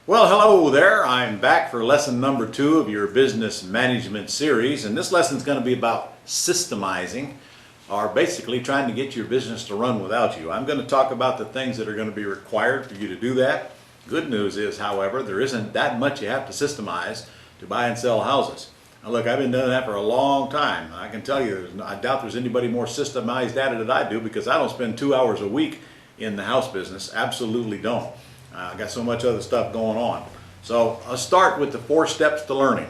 Well, hello there. I'm back for lesson number 2 of your business management series, and this lesson is going to be about systemizing, or basically trying to get your business to run without you. I'm going to talk about the things that are going to be required for you to do that. Good news is, however, there isn't that much you have to systemize to buy and sell houses. Now look, I've been doing that for a long time. I can tell you, I doubt there's anybody more systemized at it than I do, because I don't spend 2 hours a week in the house business. Absolutely don't. I got so much other stuff going on. So I'll start with the 4 steps to learning.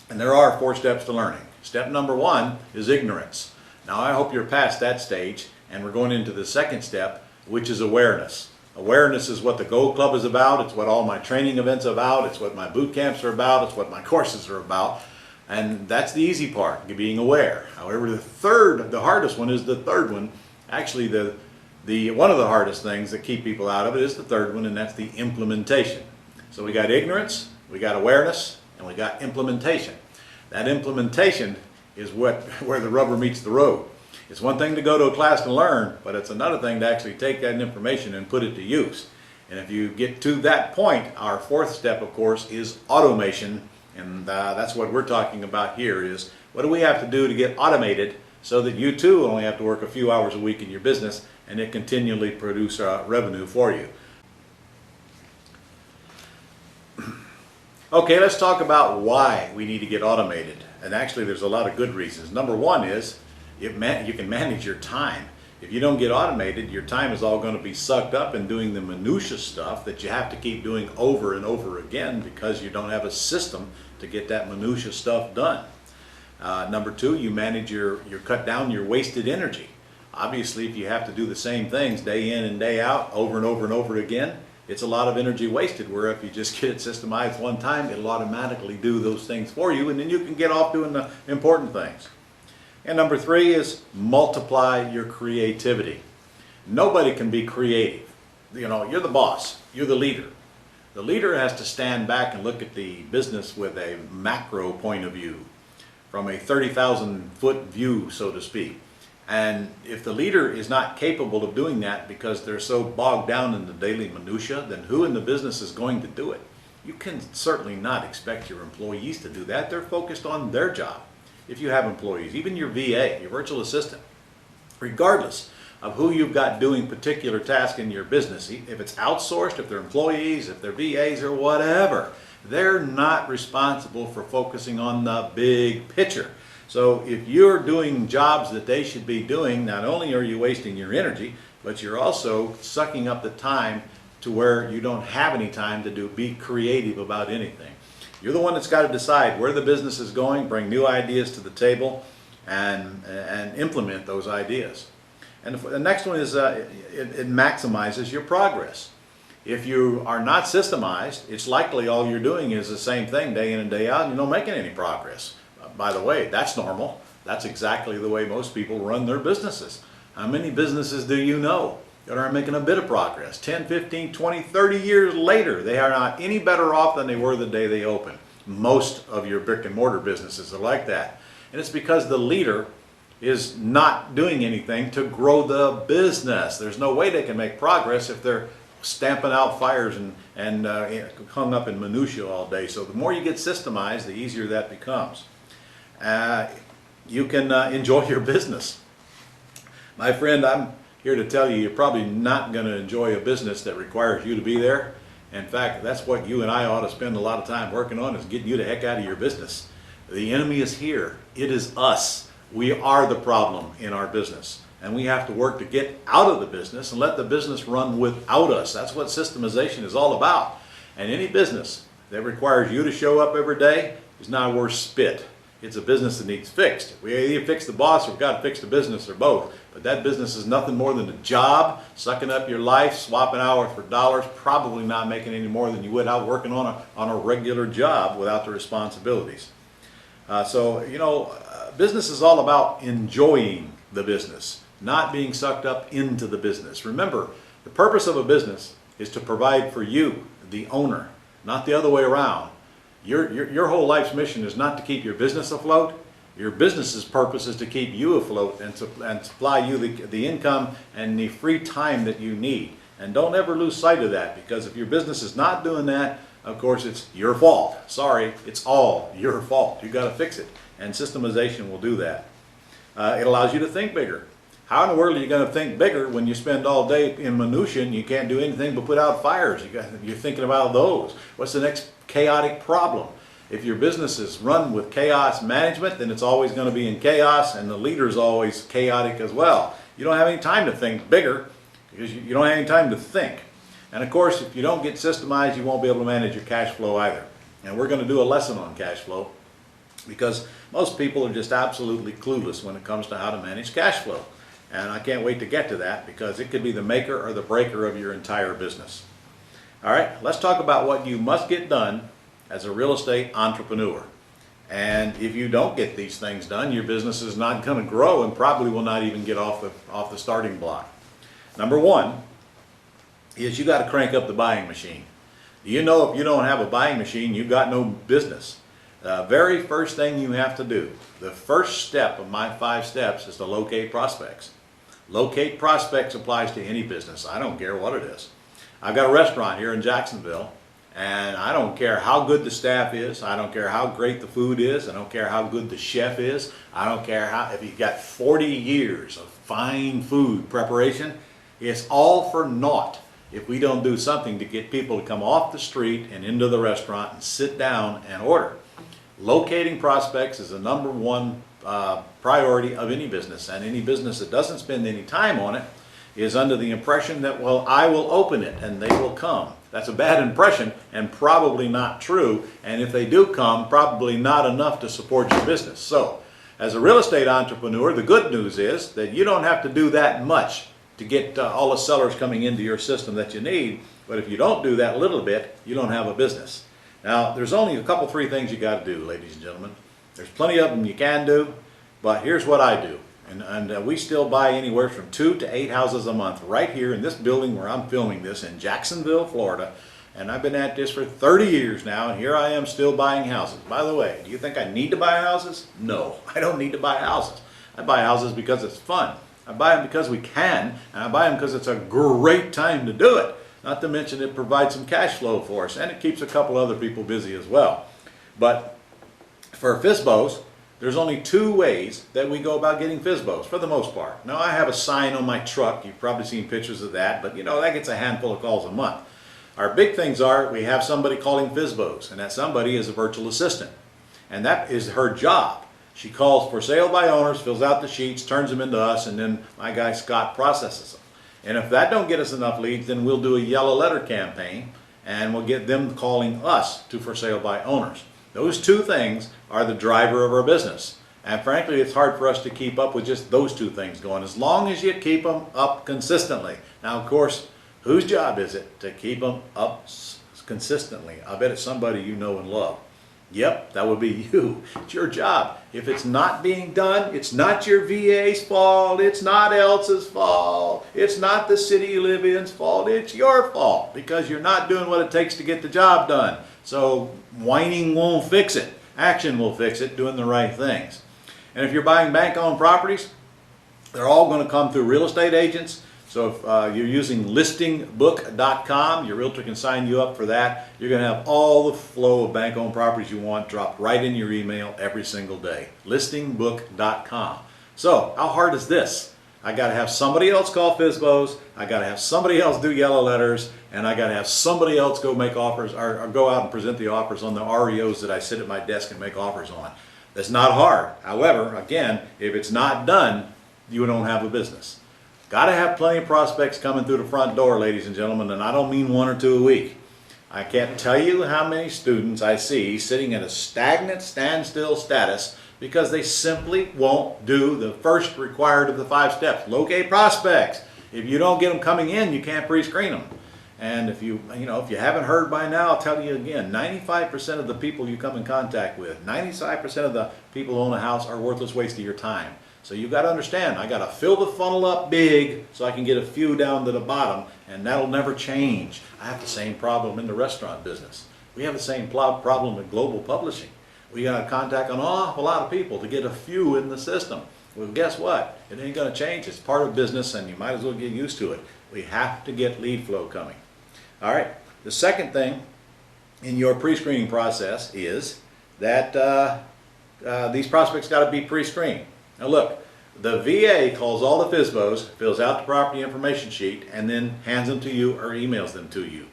And there are 4 steps to learning. Step number 1 is ignorance. Now I hope you're past that stage, and we're going into the second step, which is awareness. Awareness is what the Gold Club is about. It's what all my training events are about. It's what my boot camps are about. It's what my courses are about. And that's the easy part, being aware. However, the hardest one is the third one. Actually, one of the hardest things that keep people out of it is the third one, and that's the implementation. So we got ignorance, we got awareness, and we got implementation. That implementation is where the rubber meets the road. It's one thing to go to a class and learn, but it's another thing to actually take that information and put it to use. And if you get to that point, our 4th step, of course, is automation, and that's what we're talking about here. Is what do we have to do to get automated so that you too only have to work a few hours a week in your business and it continually produce revenue for you. Okay, let's talk about why we need to get automated. And actually there's a lot of good reasons. Number 1 is you can manage your time. If you don't get automated, your time is all going to be sucked up in doing the minutia stuff that you have to keep doing over and over again because you don't have a system to get that minutia stuff done. Number 2, you cut down your wasted energy. Obviously, if you have to do the same things day in and day out, over and over and over again, it's a lot of energy wasted, where if you just get it systemized one time, it'll automatically do those things for you, and then you can get off doing the important things. And number 3 is multiply your creativity. Nobody can be creative. You know, you're the boss, you're the leader. The leader has to stand back and look at the business with a macro point of view, from a 30,000-foot view, so to speak. And if the leader is not capable of doing that because they're so bogged down in the daily minutia, then who in the business is going to do it? You can certainly not expect your employees to do that. They're focused on their job. If you have employees, even your VA, your virtual assistant, regardless of who you've got doing particular tasks in your business, if it's outsourced, if they're employees, if they're VAs or whatever, they're not responsible for focusing on the big picture. So if you're doing jobs that they should be doing, not only are you wasting your energy, but you're also sucking up the time to where you don't have any time to be creative about anything. You're the one that's got to decide where the business is going, bring new ideas to the table, and implement those ideas. And the next one is it maximizes your progress. If you are not systemized, it's likely all you're doing is the same thing day in and day out, and you're not making any progress. By the way, that's normal. That's exactly the way most people run their businesses. How many businesses do you know that aren't making a bit of progress? 10, 15, 20, 30 years later, they are not any better off than they were the day they opened. Most of your brick and mortar businesses are like that. And it's because the leader is not doing anything to grow the business. There's no way they can make progress if they're stamping out fires and hung up in minutia all day. So the more you get systemized, the easier that becomes. You can enjoy your business. My friend, I'm here to tell you, you're probably not going to enjoy a business that requires you to be there. In fact, that's what you and I ought to spend a lot of time working on, is getting you the heck out of your business. The enemy is here. It is us. We are the problem in our business. And we have to work to get out of the business and let the business run without us. That's what systemization is all about. And any business that requires you to show up every day is not worth spit. It's a business that needs fixed. We either fix the boss or we've got to fix the business, or both. But that business is nothing more than a job, sucking up your life, swapping hours for dollars, probably not making any more than you would out working on a regular job without the responsibilities. Business is all about enjoying the business, not being sucked up into the business. Remember, the purpose of a business is to provide for you, the owner, not the other way around. Your whole life's mission is not to keep your business afloat. Your business's purpose is to keep you afloat and supply you the income and the free time that you need. And don't ever lose sight of that, because if your business is not doing that, of course it's your fault. Sorry, it's all your fault. You got to fix it, and systemization will do that. It allows you to think bigger. How in the world are you going to think bigger when you spend all day in minutia and you can't do anything but put out fires? You're thinking about those. What's the next chaotic problem? If your business is run with chaos management, then it's always going to be in chaos, and the leader's always chaotic as well. You don't have any time to think bigger because you don't have any time to think. And of course, if you don't get systemized, you won't be able to manage your cash flow either. And we're going to do a lesson on cash flow, because most people are just absolutely clueless when it comes to how to manage cash flow. And I can't wait to get to that, because it could be the maker or the breaker of your entire business. All right, let's talk about what you must get done as a real estate entrepreneur. And if you don't get these things done, your business is not going to grow and probably will not even get off the starting block. Number one is you got to crank up the buying machine. You know, if you don't have a buying machine, you've got no business. The very first thing you have to do, the first step of my 5 steps, is to locate prospects. Locate prospects applies to any business. I don't care what it is. I've got a restaurant here in Jacksonville, and I don't care how good the staff is. I don't care how great the food is. I don't care how good the chef is. I don't care if you've got 40 years of fine food preparation. It's all for naught if we don't do something to get people to come off the street and into the restaurant and sit down and order. Locating prospects is the number one priority of any business, and any business that doesn't spend any time on it is under the impression that, well, I will open it and they will come. That's a bad impression and probably not true, and if they do come, probably not enough to support your business. So, as a real estate entrepreneur, the good news is that you don't have to do that much to get all the sellers coming into your system that you need, but if you don't do that little bit, you don't have a business. Now, there's only a couple, 3 things you got to do, ladies and gentlemen. There's plenty of them you can do, but here's what I do. And we still buy anywhere from 2 to 8 houses a month right here in this building where I'm filming this in Jacksonville, Florida. And I've been at this for 30 years now, and here I am still buying houses. By the way, do you think I need to buy houses? No, I don't need to buy houses. I buy houses because it's fun. I buy them because we can, and I buy them because it's a great time to do it. Not to mention it provides some cash flow for us, and it keeps a couple other people busy as well. But for FSBOs, there's only 2 ways that we go about getting FSBOs, for the most part. Now, I have a sign on my truck. You've probably seen pictures of that, but you know, that gets a handful of calls a month. Our big things are, we have somebody calling FSBOs, and that somebody is a virtual assistant. And that is her job. She calls for sale by owners, fills out the sheets, turns them into us, and then my guy Scott processes them. And if that don't get us enough leads, then we'll do a yellow letter campaign, and we'll get them calling us to for sale by owners. Those 2 things are the driver of our business. And frankly, it's hard for us to keep up with just those 2 things going, as long as you keep them up consistently. Now, of course, whose job is it to keep them up consistently? I bet it's somebody you know and love. Yep, that would be you. It's your job. If it's not being done, it's not your VA's fault. It's not Elsa's fault. It's not the city you live in's fault. It's your fault, because you're not doing what it takes to get the job done. So whining won't fix it. Action will fix it, doing the right things. And if you're buying bank-owned properties, they're all going to come through real estate agents. So if you're using listingbook.com, your realtor can sign you up for that. You're going to have all the flow of bank-owned properties you want dropped right in your email every single day. Listingbook.com. So how hard is this? I got to have somebody else call FSBOs. I got to have somebody else do yellow letters, and I got to have somebody else go make offers, or go out and present the offers on the REOs that I sit at my desk and make offers on. That's not hard. However, again, if it's not done, you don't have a business. Got to have plenty of prospects coming through the front door, ladies and gentlemen, and I don't mean 1 or 2 a week. I can't tell you how many students I see sitting at a stagnant, standstill status because they simply won't do the first required of the 5 steps. Locate prospects. If you don't get them coming in, you can't pre-screen them. And if you haven't heard by now, I'll tell you again, 95% of the people you come in contact with, 95% of the people who own a house are worthless waste of your time. So you've got to understand, I got to fill the funnel up big so I can get a few down to the bottom, and that'll never change. I have the same problem in the restaurant business. We have the same problem in global publishing. We got to contact an awful lot of people to get a few in the system. Well, guess what? It ain't going to change. It's part of business, and you might as well get used to it. We have to get lead flow coming. All right. The second thing in your pre-screening process is that these prospects got to be pre-screened. Now look, the VA calls all the FSBOs, fills out the property information sheet, and then hands them to you or emails them to you.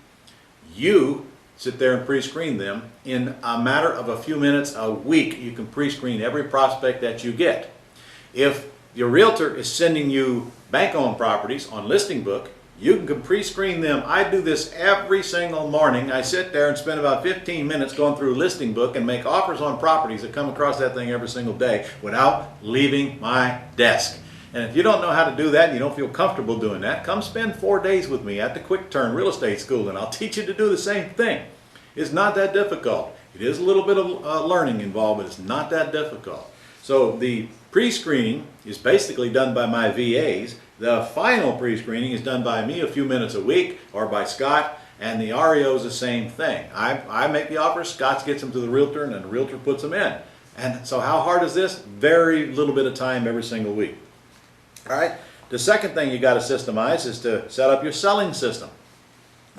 You sit there and pre-screen them. In a matter of a few minutes a week, you can pre-screen every prospect that you get. If your realtor is sending you bank-owned properties on Listing Book, you can pre-screen them. I do this every single morning. I sit there and spend about 15 minutes going through Listing Book and make offers on properties that come across that thing every single day without leaving my desk. And if you don't know how to do that and you don't feel comfortable doing that, come spend 4 days with me at the Quick Turn Real Estate School and I'll teach you to do the same thing. It's not that difficult. It is a little bit of learning involved, but it's not that difficult. So the pre-screening is basically done by my VAs. The final pre-screening is done by me a few minutes a week or by Scott, and the REO is the same thing. I make the offers, Scott gets them to the realtor, and then the realtor puts them in. And so how hard is this? Very little bit of time every single week. All right. The second thing you got to systemize is to set up your selling system.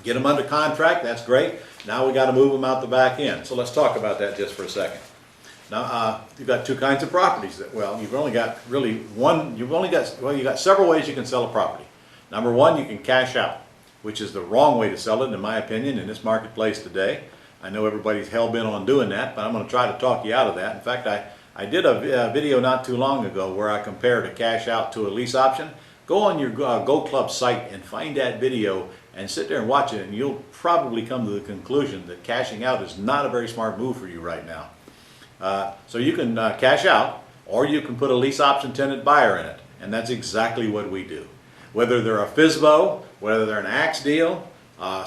Get them under contract, that's great. Now we got to move them out the back end. So let's talk about that just for a second. Now, you've got two kinds of properties. Well, you've only got really one, you've got several ways you can sell a property. Number one, you can cash out, which is the wrong way to sell it, in my opinion, in this marketplace today. I know everybody's hell-bent on doing that, but I'm going to try to talk you out of that. In fact, I did a video not too long ago where I compared a cash out to a lease option. Go on your Go Club site and find that video and sit there and watch it, and you'll probably come to the conclusion that cashing out is not a very smart move for you right now. So you can cash out, or you can put a lease option tenant buyer in it, and that's exactly what we do. Whether they're a FSBO, whether they're an axe deal,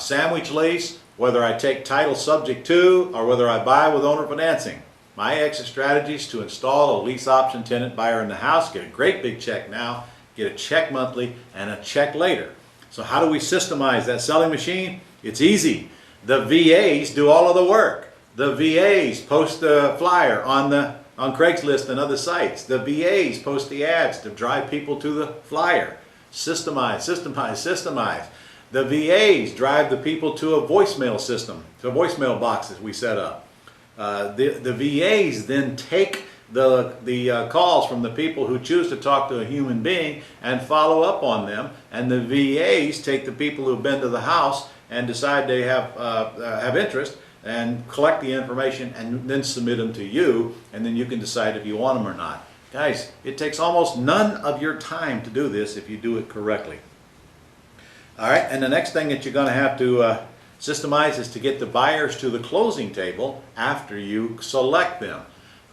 sandwich lease, whether I take title subject to, or whether I buy with owner financing. My exit strategy is to install a lease option tenant buyer in the house, get a great big check now, get a check monthly, and a check later. So how do we systemize that selling machine? It's easy. The VAs do all of the work. The VAs post the flyer on Craigslist and other sites. The VAs post the ads to drive people to the flyer. Systemize, systemize, systemize. The VAs drive the people to a voicemail system, to voicemail boxes we set up. The VAs then take the calls from the people who choose to talk to a human being and follow up on them. And the VAs take the people who've been to the house and decide they have interest and collect the information and then submit them to you, and then you can decide if you want them or not. Guys, it takes almost none of your time to do this if you do it correctly. All right, and the next thing that you're going to have to systemize is to get the buyers to the closing table after you select them.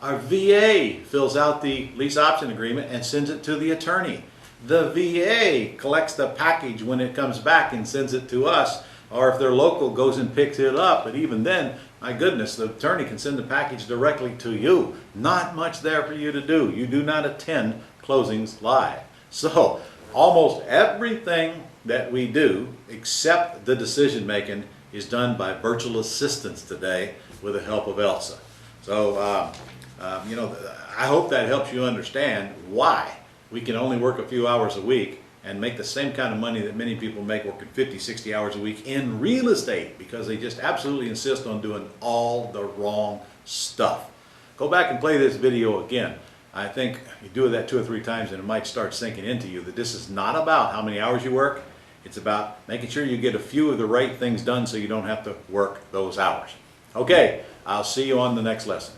Our VA fills out the lease option agreement and sends it to the attorney. The VA collects the package when it comes back and sends it to us, or if they're local, goes and picks it up. But even then, my goodness, the attorney can send the package directly to you. Not much there for you to do. You do not attend closings live. So almost everything that we do, except the decision making, is done by virtual assistants today with the help of Elsa. So, I hope that helps you understand why we can only work a few hours a week and make the same kind of money that many people make working 50, 60 hours a week in real estate, because they just absolutely insist on doing all the wrong stuff. Go back and play this video again. I think you do that 2 or 3 times and it might start sinking into you that this is not about how many hours you work. It's about making sure you get a few of the right things done so you don't have to work those hours. Okay, I'll see you on the next lesson.